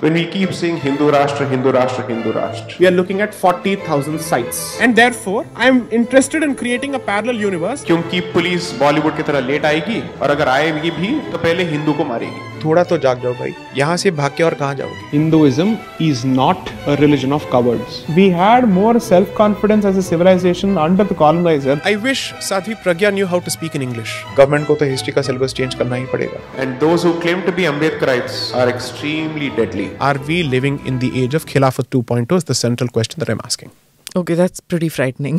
When we keep saying Hindu Rashtra, Hindu Rashtra, Hindu Rashtra, we are looking at 40,000 sites. And therefore, I am interested in creating a parallel universe. क्योंकि police Bollywood की तरह late आएगी और अगर आएगी भी तो पहले हिंदू को मारेगी। थोड़ा तो जाग जाओ भाई, यहाँ से भाग के और कहाँ जाओगे? Hinduism is not a religion of cowards. We had more self-confidence as a civilization under the colonizer. I wish Sadhvi Pragya knew how to speak in English. Government को तो history का syllabus change करना ही पड़ेगा. And those who claim to be Ambedkarites are extremely deadly. Are we living in the age of Khilafat 2.0 is the central question that I'm asking. Okay, that's pretty frightening.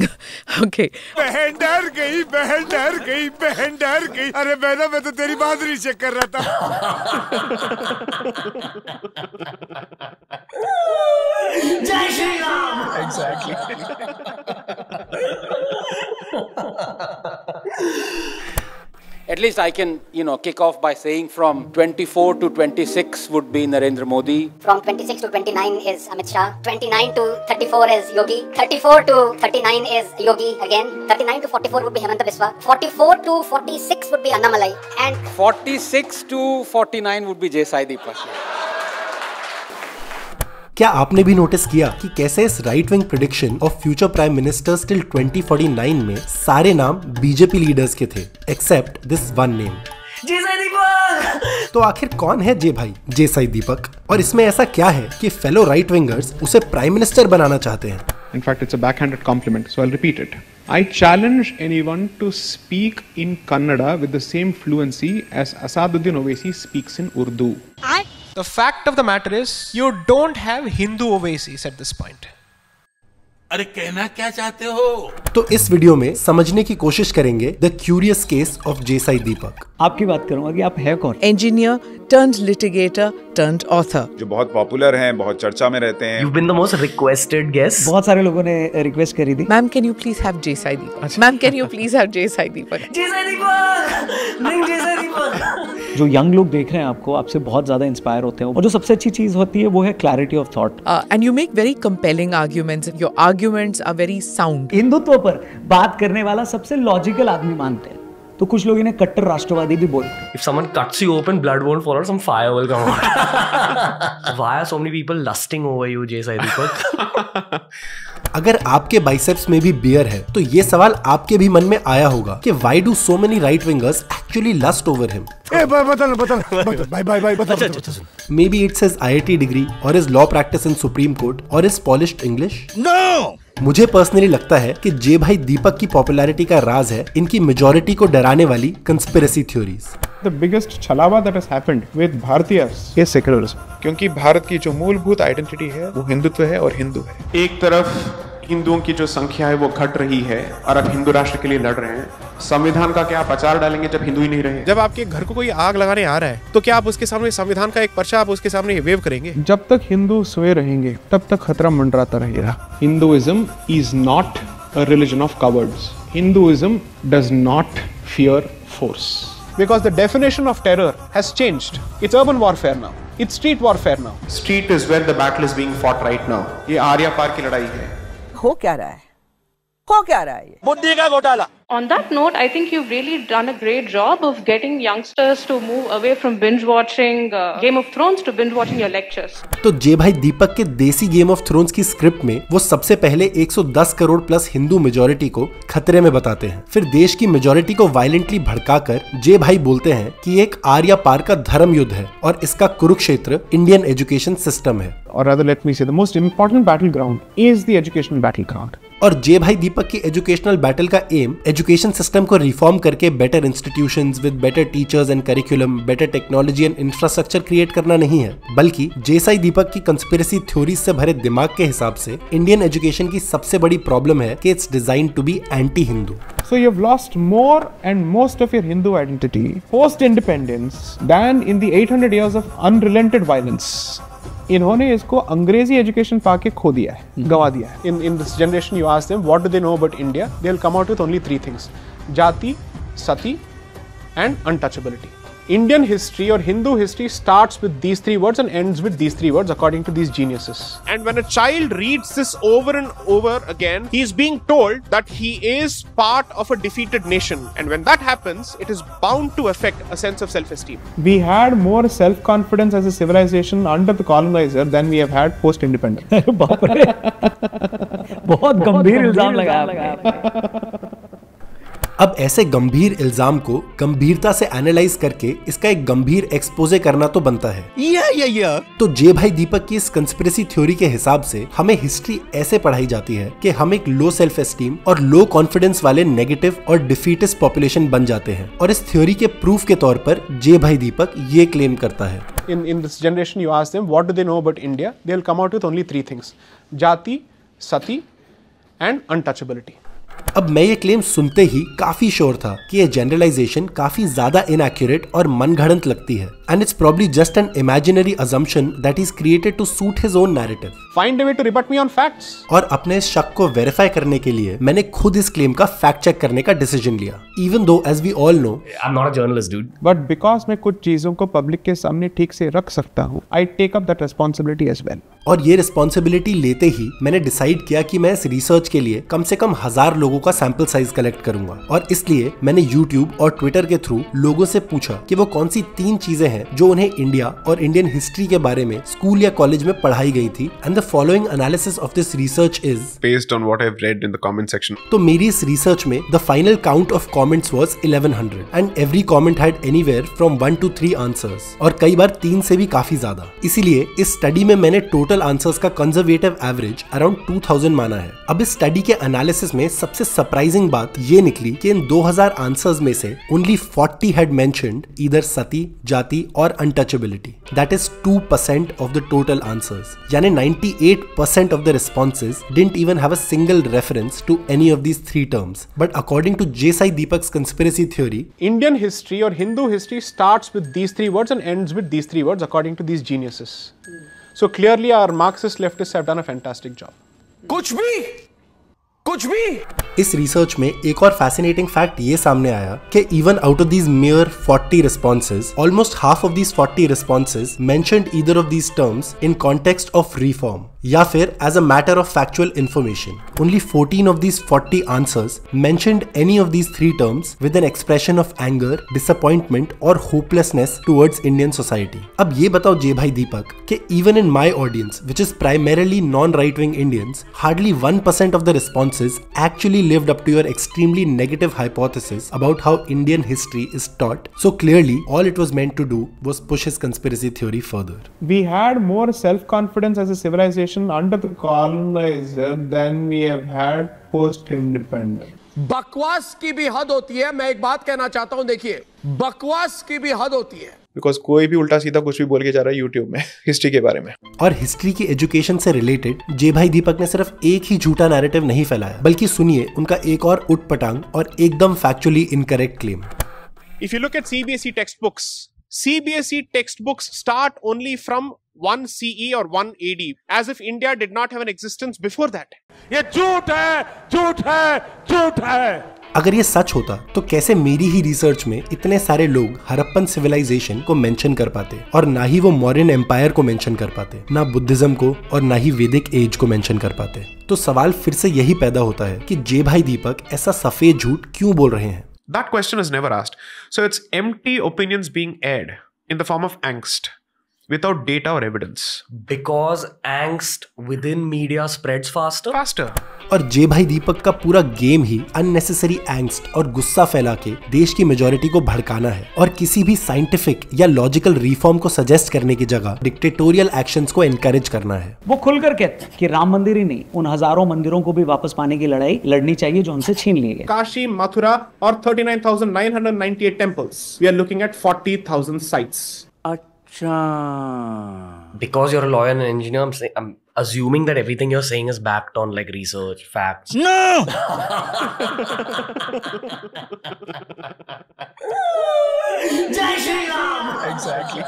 Okay. बहन डर गई, बहन डर गई, बहन डर गई। अरे बहना, मैं तो तेरी बहादुरी चेक कर रहा था। जय Shri Ram. Exactly. At least I can, kick off by saying from 24 to 26 would be Narendra Modi. From 26 to 29 is Amit Shah. 29 to 34 is Yogi. 34 to 39 is Yogi again. 39 to 44 would be Hemanta Biswa. 44 to 46 would be Annamalai. And 46 to 49 would be Jesai Deepak. क्या आपने भी notice किया कि कैसे इस right wing prediction of future prime ministers till 2049 में सारे नाम बीजेपी लीडर्स के थे एक्सेप्ट दिस वन नेम, जेसाई दीपक। तो आखिर कौन है जे भाई जेसाई दीपक, और इसमें ऐसा क्या है कि फेलो राइट विंगर्स उसे प्राइम मिनिस्टर बनाना चाहते हैं? In fact, it's a backhanded compliment, so I'll repeat it. I challenge anyone to speak in Kannada with the same fluency as Asaduddin Owaisi speaks in Urdu. The fact of the matter is, you don't have Hindu Ovaisis at this point. अरे कहना क्या चाहते हो? तो इस video में समझने की कोशिश करेंगे द क्यूरियस केस ऑफ जेसाई दीपक। आपकी बात करूंगा कि आप है कौन? Engineer turned litigator turned author. जो बहुत पॉपुलर हैं, बहुत चर्चा में रहते हैं। You've been the most requested guest. बहुत सारे लोगों ने रिक्वेस्ट करी थी। Ma'am, can you please have Jesai Deepak? Ma'am, can you please have Jesai Deepak? जेसाई दीपक, नहीं जेसाई दीपक। जो यंग लोग देख रहे हैं आपको, आपसे बहुत ज्यादा इंस्पायर होते हैं, और जो सबसे अच्छी चीज होती है वो है clarity of thought. And you make very compelling arguments. Your arguments are very sound. Hindutva पर बात करने वाला सबसे लॉजिकल आदमी मानते हैं, तो कुछ लोग इन्हें कट्टर राष्ट्रवादी भी बोलते हैं। If someone cuts you open, blood won't fall out, some fire will come out. Why are so many people lusting over you, Jesai Deepak? अगर आपके बाइसेप्स में भी बियर है तो ये सवाल आपके भी मन में आया होगा कि why do so many right wingers actually lust over him? Maybe it's his IIT degree और his law practice in Supreme Court और हिज पॉलिश्ड इंग्लिश। No! मुझे पर्सनली लगता है कि जे भाई दीपक की पॉपुलैरिटी का राज है इनकी मेजॉरिटी को डराने वाली कंस्पिरेसी थ्योरीज। The biggest छलावा that has happened with Bhartiyas is secularism. क्योंकि भारत की जो मूलभूत आइडेंटिटी है वो हिंदुत्व है और हिंदू है। एक तरफ हिंदुओं की जो संख्या है वो घट रही है और अब हिंदू राष्ट्र के लिए लड़ रहे हैं। संविधान का क्या आप अचार डालेंगे जब हिंदू ही नहीं रहे? जब आपके घर को कोई आग लगाने आ रहा है तो क्या आप उसके सामने संविधान का एक पर्चा आप उसके सामने वेव करेंगे? जब तक हिंदू सोए रहेंगे तब तक खतरा मंडराता रहेगा। Hinduism is not a religion of cowards. Hinduism does not fear force. Because the definition of terror has changed. It's urban warfare now. It's street warfare now. Street is where the battle is being fought right now. ये आर्या पार की लड़ाई है। हो क्या रहा है? हो क्या रहा है ये? बुद्धि का घोटाला। On that note, I think you've really done a great job of getting youngsters to move away from binge watching Game of Thrones to binge watching your lectures. तो जे भाई दीपक के देसी गेम ऑफ थ्रोन्स की script में वो सबसे पहले 110 crore plus Hindu majority को खतरे में बताते हैं, फिर देश की मेजॉरिटी को वायलेंटली भड़काकर जे भाई बोलते हैं कि एक आर्या पार का धर्म युद्ध है और इसका कुरुक्षेत्र इंडियन एजुकेशन सिस्टम है। Or rather, let me say, the most important battleground is the educational battleground. और जे भाई दीपक की एजुकेशनल बैटल का एम एजुकेशन सिस्टम को रिफॉर्म करके better institutions with better teachers and curriculum, better technology and infrastructure create करना नहीं है, बल्कि जेसाई दीपक की कंस्पिरेसी थ्योरीज से भरे दिमाग के हिसाब से इंडियन एजुकेशन की सबसे बड़ी प्रॉब्लम है कि it's designed to be anti Hindu. So you've lost more and most of your Hindu identity post-independence than in the 800 years of unrelented violence. इन्होंने इसको अंग्रेजी एजुकेशन पाके खो दिया है, गवा दिया है। In this generation, you ask them what do they know about India, they'll come out with only 3 things: जाति, सती and untouchability. Indian history or Hindu history starts with these three words and ends with these three words according to these geniuses. And when a child reads this over and over again, he is being told that he is part of a defeated nation. And when that happens, it is bound to affect a sense of self-esteem. We had more self-confidence as a civilization under the colonizer than we have had post-independence. बाप रे, बहुत गंभीर इल्जाम लगाया आपने। अब ऐसे गंभीर इल्जाम को गंभीरता से एनालाइज करके इसका एक गंभीर एक्सपोजे करना तो बनता है। तो जे भाई दीपक की इस कंस्पिरेसी थ्योरी के हिसाब से हमें हिस्ट्री ऐसे पढ़ाई जाती है कि हम एक लो सेल्फ एस्टीम और लो कॉन्फिडेंस वाले नेगेटिव और डिफीटिस्ट पॉपुलेशन बन जाते हैं। और इस थ्योरी के प्रूफ के तौर पर जे भाई दीपक ये क्लेम करता है। In this generation, you ask them what do they know about India, they'll come out with only three things: जाति, सती and untouchability. अब मैं ये क्लेम सुनते ही काफी श्योर था कि ये जनरलाइजेशन काफी ज्यादा इनएक्यूरेट और मनगढ़ंत लगती है, and it's probably just an imaginary assumption that is created to suit his own narrative. Find a way to rebut me on facts. और अपने इस शक को वेरीफाई करने के लिए मैंने खुद इस क्लेम का फैक्ट चेक करने का डिसीजन लिया, even though as we all know I am not a journalist dude, but because मैं कुछ चीजों को पब्लिक के सामने ठीक से रख सकता हूँ, I take up that responsibility as well. और ये रिस्पॉन्सिबिलिटी लेते ही मैंने डिसाइड किया कि मैं इस रिसर्च के लिए कम से कम 1000 लोगों का सैंपल साइज कलेक्ट करूंगा। और इसलिए मैंने YouTube और ट्विटर के थ्रू लोगों से पूछा कि वो कौन सी 3 चीजें हैं जो उन्हें इंडिया और इंडियन हिस्ट्री के बारे में स्कूल या कॉलेज में पढ़ाई गई थी। And the following analysis of this research is based on what I have read in the comment section. तो मेरी इस रिसर्च में the final count of comments was 1100 and every comment had anywhere from 1 to 3 answers, और कई बार 3 से भी काफी ज्यादा। इसीलिए इस स्टडी में मैंने टोटल आंसर्स का कंजर्वेटिव एवरेज अराउंड 2000 माना है। अब इस स्टडी के एनालिसिस में सबसे सरप्राइजिंग बात ये निकली कि इन 2000 आंसर्स में से only 40 had mentioned either sati, jati और untouchability. That is 2% of the total answers, यानी 98% of the responses didn't even have a single reference to any of these 3 terms. But according to J Sai Deepak's conspiracy theory, Indian history और Hindu history starts with these 3 words and ends with these 3 words according to these geniuses. So clearly our Marxist leftists have done a fantastic job. कुछ भी इस research में एक और fascinating fact ये सामने आया कि even out of these mere 40 responses, almost half of these 40 responses mentioned either of these terms in context of reform या फिर as a matter of factual information. Only 14 of these 40 answers mentioned any of these 3 terms with an expression of anger, disappointment और hopelessness towards Indian society. अब ये बताओ J भाई दीपक कि even in my audience which is primarily non right wing Indians, hardly 1% of the responses actually lived up to your extremely negative hypothesis about how Indian history is taught. So clearly, all it was meant to do was push his conspiracy theory further. We had more self-confidence as a civilization under the colonizer than we have had post-independence. बकवास की भी हद होती है। मैं एक बात कहना चाहता हूं, देखिए, बकवास की भी हद होती है। बिकॉज कोई भी उल्टा सीधा कुछ भी बोल के जा रहा है यूट्यूब में हिस्ट्री के बारे में। और हिस्ट्री की एजुकेशन से रिलेटेड जे भाई दीपक ने सिर्फ एक ही झूठा नैरेटिव नहीं फैलाया, बल्कि सुनिए उनका एक और उटपटांग और एकदम factually incorrect claim. If you look at CBSE textbooks start only from 1 CE or 1 AD, as if India did not have an existence before that. ये झूठ है। अगर ये सच होता तो कैसे मेरी ही रिसर्च में इतने सारे लोग हड़प्पन सिविलाइजेशन को मेंशन कर पाते, और ना ही वो मौर्यन एम्पायर को मेंशन कर पाते, ना बुद्धिज्म को, और ना ही वैदिक एज को मेंशन कर पाते। तो सवाल फिर से यही पैदा होता है कि जे भाई दीपक ऐसा सफेद झूठ क्यों बोल रहे हैं? That question is never asked. So it's empty opinions being aired in the form of angst without data or evidence. Because angst within media spreads faster. और जे भाई दीपक का पूरा गेम ही अननेसेसरी एंग्स्ट और गुस्सा फैला के देश की मेजॉरिटी को भड़काना है, और किसी भी साइंटिफिक या लॉजिकल रिफॉर्म को सजेस्ट करने की जगह डिक्टेटोरियल एक्शंस को एनकरेज करना है। वो खुलकर कहते हैं कि राम मंदिर ही नहीं, उन हजारों मंदिरों को भी वापस पाने की लड़ाई लड़नी चाहिए जो हमसे छीन लिए गए। काशी, मथुरा और 39,998 temples. We are looking at 40,000 sites. Because you're a lawyer and an engineer, I'm assuming that everything you're saying is backed on like research, facts. No! Jai Shri Ram! Exactly.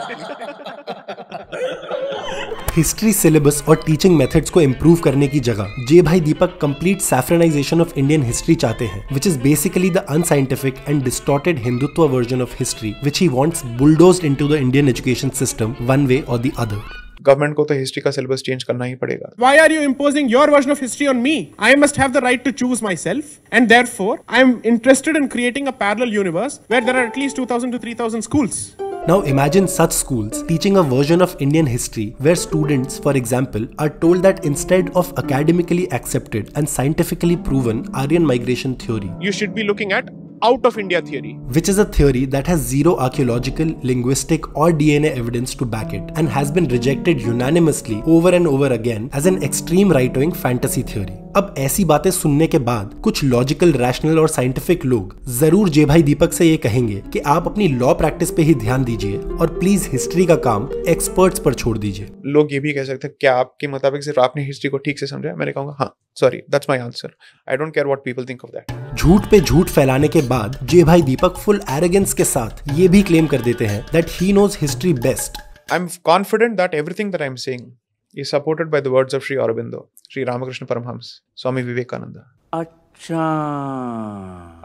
History syllabus और teaching methods को improve करने की जगह जे भाई Deepak complete saffronization of Indian history चाहते हैं, which is basically the unscientific and distorted Hindutva version of history which he wants bulldozed into the Indian education system one way और the other. Government को तो हिस्ट्री का सिलेबस चेंज करना ही पड़ेगा। Why are you imposing your version of history on me? I must have the right to choose myself, and therefore I am interested in creating a parallel universe where there are at least 2,000 to 3,000 schools. Now imagine such schools teaching a version of Indian history where students, for example, are told that instead of academically accepted and scientifically proven Aryan migration theory, You should be looking at out of India theory, which is a theory that has zero archaeological, linguistic or DNA evidence to back it and has been rejected unanimously over and over again as an extreme right-wing fantasy theory. अब ऐसी बातें सुनने के बाद कुछ logical, rational और scientific लोग जरूर जे भाई दीपक से ये कहेंगे कि आप अपनी लॉ प्रैक्टिस पे ही ध्यान दीजिए और प्लीज हिस्ट्री का काम एक्सपर्ट्स पर छोड़ दीजिए। लोग ये भी कह सकते हैं क्या आपके मुताबिक सिर्फ आपने हिस्ट्री को ठीक से समझा? मैंने कहूंगा हाँ, sorry, that's my answer. I don't care what people think of that. झूठ पे झूठ फैलाने के बाद जे भाई दीपक फुल एरोगेंस के साथ ये भी क्लेम कर देते हैं that he knows history best. I am confident that everything that I am saying is supported by the words of Sri Aurobindo, Sri Ramakrishna Paramhams, Swami Vivekananda. अच्छा,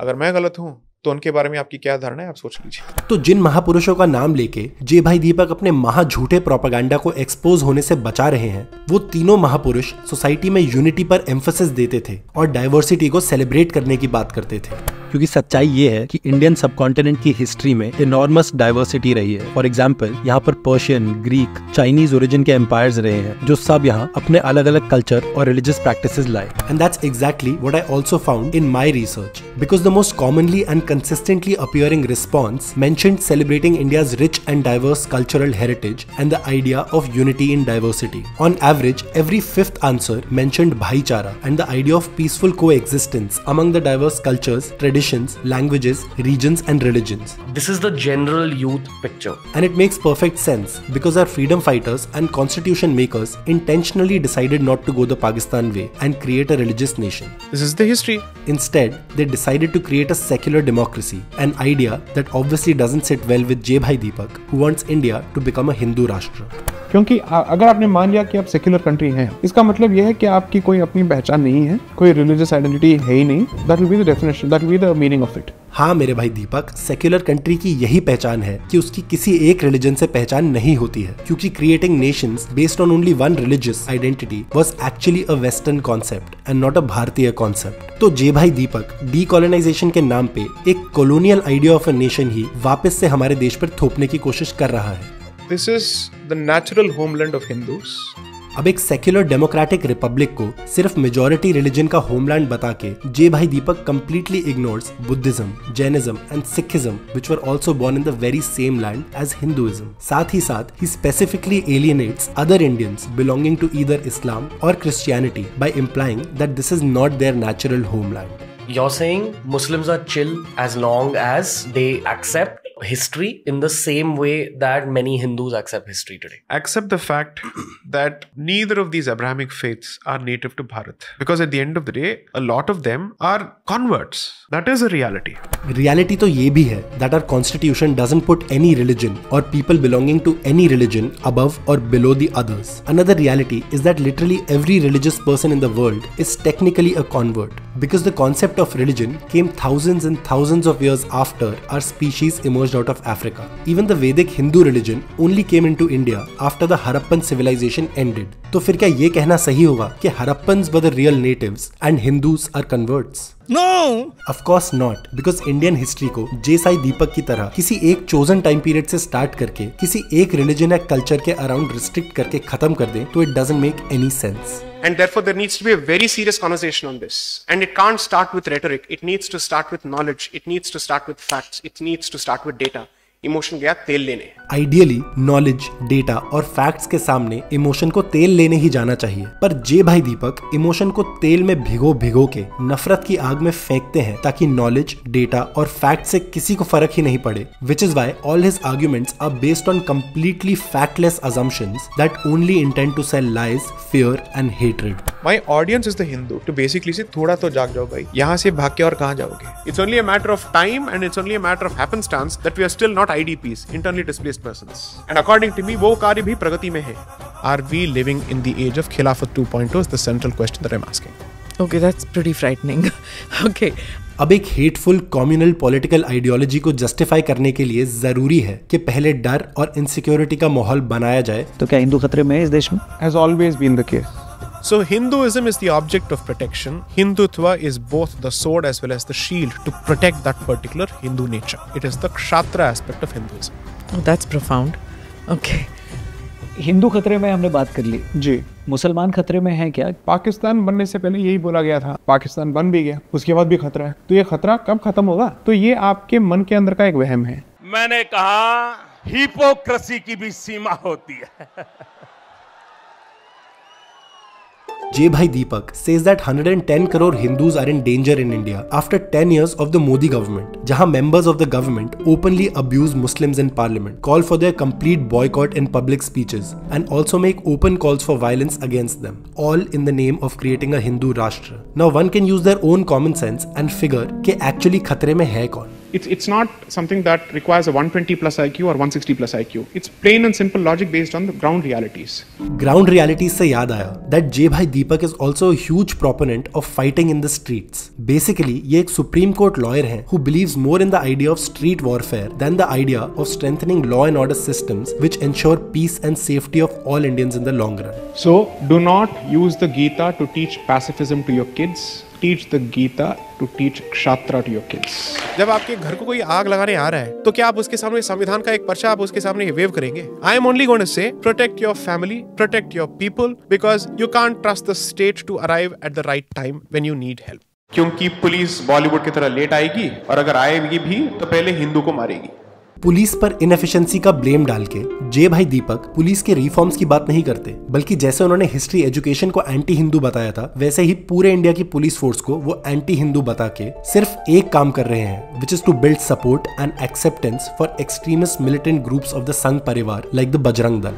अगर मैं गलत हूं तो उनके बारे में आपकी क्या धारणा है, आप सोच लीजिए। तो जिन महापुरुषों का नाम लेके जे भाई दीपक अपने महा झूठे प्रोपेगेंडा को एक्सपोज होने से बचा रहे हैं, वो तीनों महापुरुष सोसाइटी में यूनिटी पर एम्फेसिस देते थे और डाइवर्सिटी को सेलिब्रेट करने की बात करते थे। क्योंकि सच्चाई ये है कि इंडियन सबकॉन्टिनेंट की हिस्ट्री में इनॉर्मस डाइवर्सिटी रही है। फॉर एग्जाम्पल, यहाँ पर पर्शियन, ग्रीक, चाइनीज ओरिजिन के एम्पायर्स रहे हैं जो सब यहाँ अपने अलग अलग कल्चर और रिलीजियस प्रैक्टिसेस लाए। And that's exactly what I also found in my research, because the most commonly and consistently appearing response mentioned celebrating India's rich and diverse cultural heritage and the idea of unity in diversity. On average, every fifth answer mentioned bhaichara and the idea of peaceful coexistence among the diverse cultures, traditions, languages, regions and religions. This is the general youth picture. And it makes perfect sense because our freedom fighters and constitution makers intentionally decided not to go the Pakistan way and create a religious nation. This is the history. Instead, they decided to create a secular democracy, an idea that obviously doesn't sit well with J Bhai Deepak, who wants India to become a Hindu Rashtra. क्योंकि अगर आपने मान लिया कि आप secular country हैं, इसका मतलब यह है कि आपकी कोई अपनी पहचान नहीं है, कोई रिलीजियस आइडेंटिटी है ही नहीं। That will be the definition, that will be the meaning of it. हाँ मेरे भाई दीपक, सेक्युलर कंट्री की यही पहचान है कि उसकी किसी एक रिलीजन से पहचान नहीं होती है, क्योंकि creating Nations based on only one religious identity was actually a western concept and not a भारतीय कॉन्सेप्ट। तो जे भाई दीपक डीकोलोनाइजेशन के नाम पे एक colonial idea of a nation ही वापस से हमारे देश पर थोपने की कोशिश कर रहा है। This is the natural homeland of Hindus. अब एक सेक्युलर डेमोक्रेटिक रिपब्लिक को सिर्फ मेजॉरिटी रिलीजन का होमलैंड बता के जे भाई Deepak completely ignores Buddhism, Jainism and Sikhism which were also born in the very same land as Hinduism. साथ ही साथ ही specifically alienates other Indians belonging to either Islam और Christianity by implying that this is not their natural homeland. You're saying Muslims are chill as long as they accept history in the same way that many Hindus accept history today. Accept the fact that neither of these Abrahamic faiths are native to Bharat. Because at the end of the day, a lot of them are converts. That is a reality. Reality तो ये भी है that our constitution doesn't put any religion or people belonging to any religion above or below the others. Another reality is that literally every religious person in the world is technically a convert, because the concept of religion came thousands and thousands of years after our species emerged out of Africa. Even the Vedic Hindu religion only came into India after the Harappan civilization ended. तो फिर क्या ये कहना सही होगा कि Harappans were the real natives and Hindus are converts? No! Of course not, because Indian history को जे साई दीपक की तरह किसी एक chosen time period से start करके किसी एक religion या culture के around restrict करके खत्म कर दें तो it doesn't make any sense. And therefore there needs to be a very serious conversation on this. And it can't start with rhetoric. It needs to start with knowledge. It needs to start with facts. It needs to start with data. Emotion गया तेल लेने। Ideally knowledge, data और facts के सामने emotion को तेल लेने ही जाना चाहिए, पर जे भाई दीपक इमोशन को तेल में भिगो के नफरत की आग में फेंकते हैं ताकि नॉलेज, डेटा और फैक्ट से किसी को फर्क ही नहीं पड़े, which is why all his arguments are based on completely factless assumptions that only intend to sell lies, fear and hatred. My audience is the Hindu. To basically say थोड़ा तो जाग जाओ भाई, यहाँ से भाग के और कहाँ जाओगे? It's only a matter of time and it's only a matter of happenstance that we are still not IDPs, internally displaced persons. And according to me, वो कार्य भी प्रगति में है। are we living in the age of Khilafat 2.0 is the central question that I'm asking. Okay, that's pretty frightening. Okay. अब एक hateful communal political ideology को justify करने के लिए जरूरी है कि पहले डर और इनसिक्योरिटी का माहौल बनाया जाए। तो क्या हिंदू खतरे में है इस देश में? Has always been the case. So Hinduism is the object of protection. Hindutva is both the sword as well as the shield to protect that particular Hindu nature. It is the Kshatra aspect of Hinduism. Oh, that's profound. Okay. Hindu खतरे में हमने बात कर ली जी। मुसलमान खतरे में है क्या? पाकिस्तान बनने से पहले यही बोला गया था, पाकिस्तान बन भी गया, उसके बाद भी खतरा है। तो ये खतरा कब खत्म होगा? तो ये आपके मन के अंदर का एक वहम है। मैंने कहा हिपोक्रेसी की भी सीमा होती है। J. Bhai Deepak says that 110 crore Hindus are in danger in India after 10 years of the Modi government, jahan members of the government openly abuse Muslims in parliament, call for their complete boycott in public speeches, and also make open calls for violence against them, all in the name of creating a Hindu Rashtra. Now one can use their own common sense and figure कि actually खतरे में है कौन? It's not something that requires a 120 plus IQ or 160 plus IQ. It's plain and simple logic based on the ground realities. Ground realities से याद आया that J. Bhai Deepak is also a huge proponent of fighting in the streets. Basically, ये एक Supreme Court lawyer हैं who believes more in the idea of street warfare than the idea of strengthening law and order systems which ensure peace and safety of all Indians in the long run. So, do not use the Gita to teach pacifism to your kids. Teach the Gita to teach Kshatra to your kids. जब आपके घर को कोई आग लगाने आ रहा है तो क्या आप उसके सामने संविधान का एक पर्चा आप उसके सामने वेव करेंगे? I am only going to say protect your family, protect your people because you can't trust the state to arrive at the right time when you need help. क्योंकि पुलिस बॉलीवुड की तरह लेट आएगी और अगर आएगी भी तो पहले हिंदू को मारेगी। पुलिस पर इनएफिशिएंसी का ब्लेम डाल के जे भाई दीपक पुलिस के रिफॉर्म्स की बात नहीं करते, बल्कि जैसे उन्होंने हिस्ट्री एजुकेशन को एंटी हिंदू बताया था वैसे ही पूरे इंडिया की पुलिस फोर्स को वो एंटी हिंदू बता के सिर्फ एक काम कर रहे हैं, which is to build support and acceptance for extremist militant groups of the Sangh Parivar like the Bajrang Dal.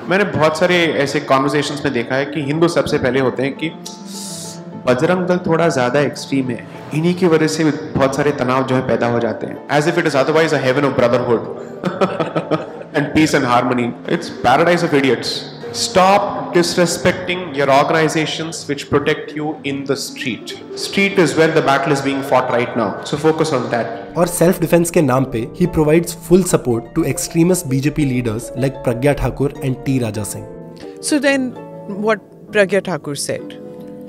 मैंने बहुत सारे ऐसे कॉन्वर्सेशंस में देखा है कि हिंदू सबसे पहले होते हैं कि बजरंग दल थोड़ा ज्यादा एक्सट्रीम है, इन्हीं की वजह से बहुत सारे तनाव जो है पैदा हो जाते हैं, as if it is otherwise a haven of brotherhood and peace and harmony. It's paradise of idiots. Stop disrespecting your organizations which protect you in the street. Street is where the battle is being fought right now. So focus on that. और self defence के नाम पे he provides full support to extremist BJP leaders like Pragya Thakur and T. Raja Singh. So then, what Pragya Thakur said?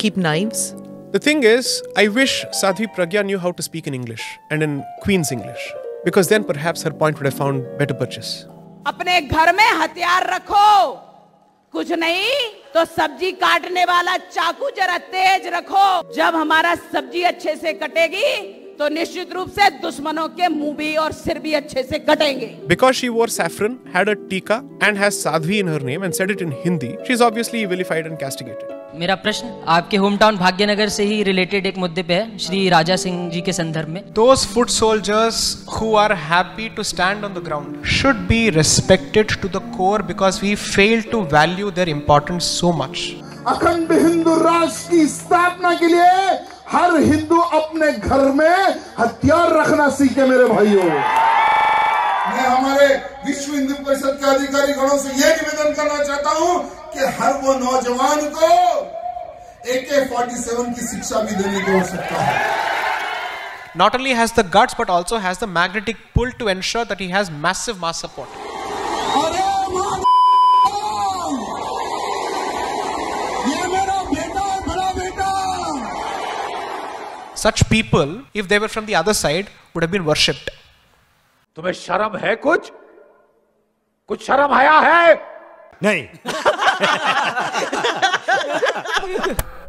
Keep knives? The thing is, I wish Sadhvi Pragya knew how to speak in English and in Queen's English, because then perhaps her point would have found better purchase. अपने घर में हथियार रखो, कुछ नहीं तो सब्जी काटने वाला चाकू जरा तेज रखो। जब हमारा सब्जी अच्छे से कटेगी तो निश्चित रूप से दुश्मनों के मुंह भी और सिर भी अच्छे से कटेंगे। Because she wore saffron, had a tika and has Sadhvi in her name and said it in Hindi, she is obviously vilified and castigated. मेरा प्रश्न आपके होम टाउन भाग्यनगर से ही रिलेटेड एक मुद्दे पे है, श्री राजा सिंह जी के संदर्भ में। Those foot soldiers who are happy to stand on the ground should be respected to the core because we fail to value their importance so much. अखंड हिंदू राष्ट्र की स्थापना के लिए हर हिंदू अपने घर में हथियार रखना सीखे मेरे भाइयों। मैं हमारे विश्व हिंदू परिषद के अधिकारी गणों से यह निवेदन करना चाहता हूं कि हर वो नौजवान को AK-47 की शिक्षा भी देने की आवश्यकता है। Not only has the guts but also has the magnetic pull to ensure that he has massive mass support. ये मेरा बेटा है, बड़ा बेटा। Such people, if they were from the other side, would have been worshipped. तुम्हें शर्म है? कुछ शर्म आया है? नहीं।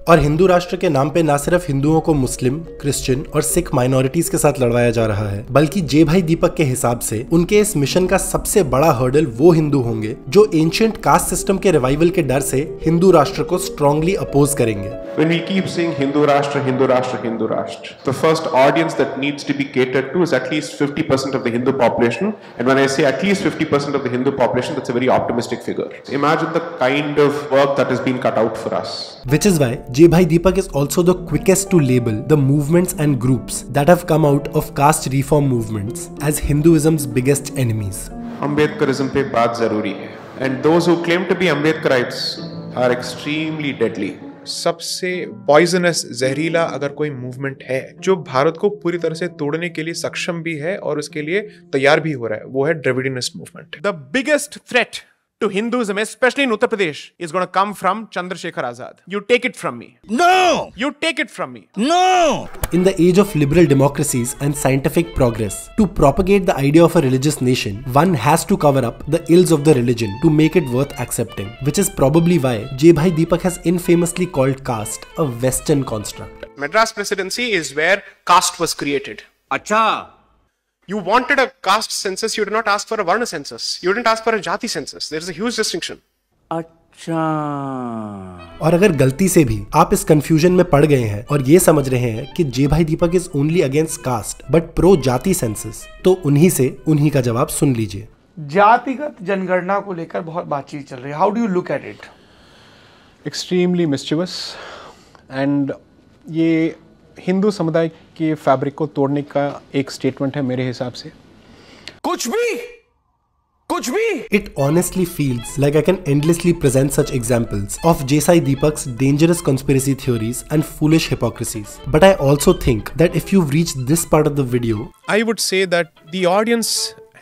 और हिंदू राष्ट्र के नाम पे ना सिर्फ हिंदुओं को मुस्लिम, क्रिश्चियन और सिख माइनॉरिटीज के साथ लड़वाया जा रहा है, बल्कि जे भाई दीपक के हिसाब से उनके इस मिशन का सबसे बड़ा हर्डल वो हिंदू होंगे जो एंशिएंट कास्ट सिस्टम के रिवाइवल के डर से हिंदू राष्ट्र को स्ट्रांगली अपोज करेंगे। When we keep saying Hindu Rashtra, Hindu Rashtra, Hindu Rashtra, the first audience that needs to be catered to is at least 50% of the Hindu population. And when I say at least 50% of the Hindu population, that's a very optimistic figure. Imagine the kind of work that has been cut out for us. Which is why J. Bhai Deepak is also the quickest to label the movements and groups that have come out of caste reform movements as Hinduism's biggest enemies. Ambedkarism पे बात जरूरी है। And those who claim to be Ambedkarites are extremely deadly. सबसे poisonous जहरीला अगर कोई movement है जो भारत को पूरी तरह से तोड़ने के लिए सक्षम भी है और उसके लिए तैयार भी हो रहा है, वो है Dravidianist movement. The biggest threat to Hinduism, especially in Uttar Pradesh, is going to come from Chandrasekhar Azad. You take it from me. No! You take it from me. No! In the age of liberal democracies and scientific progress, to propagate the idea of a religious nation, one has to cover up the ills of the religion to make it worth accepting, which is probably why J. Bhai Deepak has infamously called caste a Western construct. Madras Presidency is where caste was created. अच्छा. You wanted a caste census, you did not ask for a Varna census. You didn't ask for a Jati census. There is a huge distinction. अच्छा. और अगर गलती से भी आप इस confusion में पड़ गए हैं और ये समझ रहे हैं कि जे भाई Deepak is only against caste but pro jati census, तो उन्हीं से उन्हीं का जवाब सुन लीजिए. जातिगत जनगणना को लेकर बहुत बातचीत चल रही है. How do you look at it? Extremely mischievous, and ये हिंदू समुदाय के फैब्रिक को तोड़ने का एक स्टेटमेंट है मेरे हिसाब से. कुछ भी. It honestly feels like I can endlessly present such examples of J.Sai Deepak's dangerous conspiracy theories and foolish hypocrisies. But I also think that if you've reached this part of the video, I would say that the audience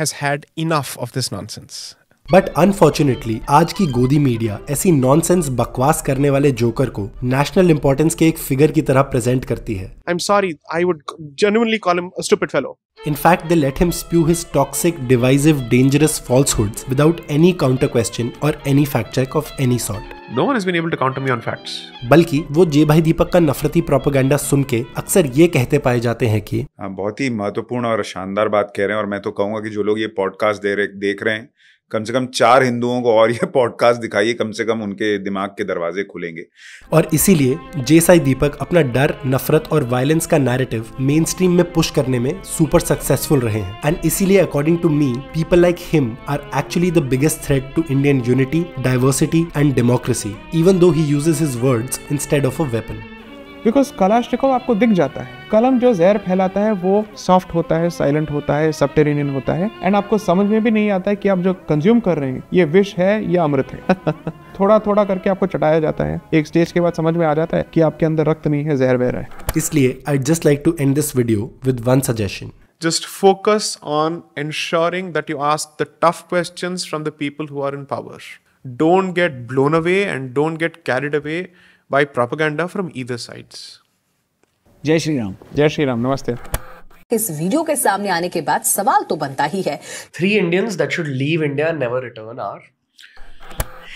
has had enough of this nonsense. But unfortunately आज की गोदी media ऐसी nonsense बकवास करने वाले joker को national importance के एक फिगर की तरह प्रेजेंट करती है. I'm sorry, I would genuinely call him a stupid fellow. In fact, they let him spew his toxic, divisive, dangerous falsehoods without any counter question or any fact check of any sort. No one has been able to counter me on facts. बल्कि वो जे भाई दीपक का नफरती propaganda सुन के अक्सर ये कहते पाए जाते हैं कि बहुत ही महत्वपूर्ण और शानदार बात कह रहे हैं, और मैं तो कहूंगा कि जो लोग ये पॉडकास्ट देख रहे हैं, कम से कम 4 हिंदुओं को और ये पॉडकास्ट दिखाइए, कम से कम उनके दिमाग के दरवाजे खुलेंगे. और इसीलिए जे.साई दीपक अपना डर, नफरत और वायलेंस का नैरेटिव मेन स्ट्रीम में पुश करने में सुपर सक्सेसफुल रहे हैं. एंड इसीलिए according to me, people like him are actually the biggest threat to Indian unity, diversity and democracy, even though he uses his words instead of a weapon. Because Kalashnikov आपको दिख जाता है, कलम जो जहर फैलाता है वो सॉफ्ट होता है, साइलेंट होता है, सबटेरेनियन होता है, एंड आपको समझ में भी नहीं आता है कि आप जो कंज्यूम कर रहे हैं ये विष है या अमृत है. थोड़ा थोड़ा करके आपको चटाया जाता है, एक स्टेज के बाद समझ में आ जाता है कि आपके अंदर रक्त नहीं है, जहर बह रहा है. इसलिए I just like to end this video with one suggestion. Just focus on ensuring that you ask the tough questions from the people who are in power. Don't get blown away and don't get carried away by propaganda from either sides. जय श्री राम. जय श्री राम. नमस्ते. इस video के सामने आने के बाद सवाल तो बनता ही है. 3 Indians that should leave India and never return are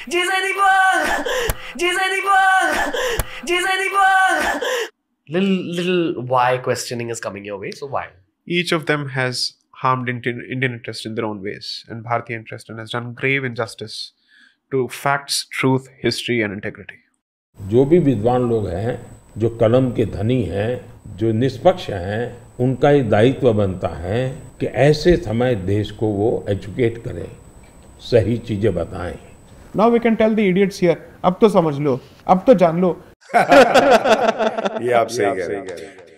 J.Sai Deepak! J.Sai Deepak! J.Sai Deepak! Little why questioning is coming your way. So why? Each of them has harmed Indian interest in their own ways, and Bharatiya interest, and has done grave injustice to facts, truth, history and integrity. जो भी विद्वान लोग हैं, जो कलम के धनी हैं, जो निष्पक्ष हैं, उनका ये दायित्व बनता है कि ऐसे समय देश को वो एजुकेट करें, सही चीजें बताएं. Now we can tell the idiots here, अब तो समझ लो, अब तो जान लो. ये आप सही कह रहे हैं.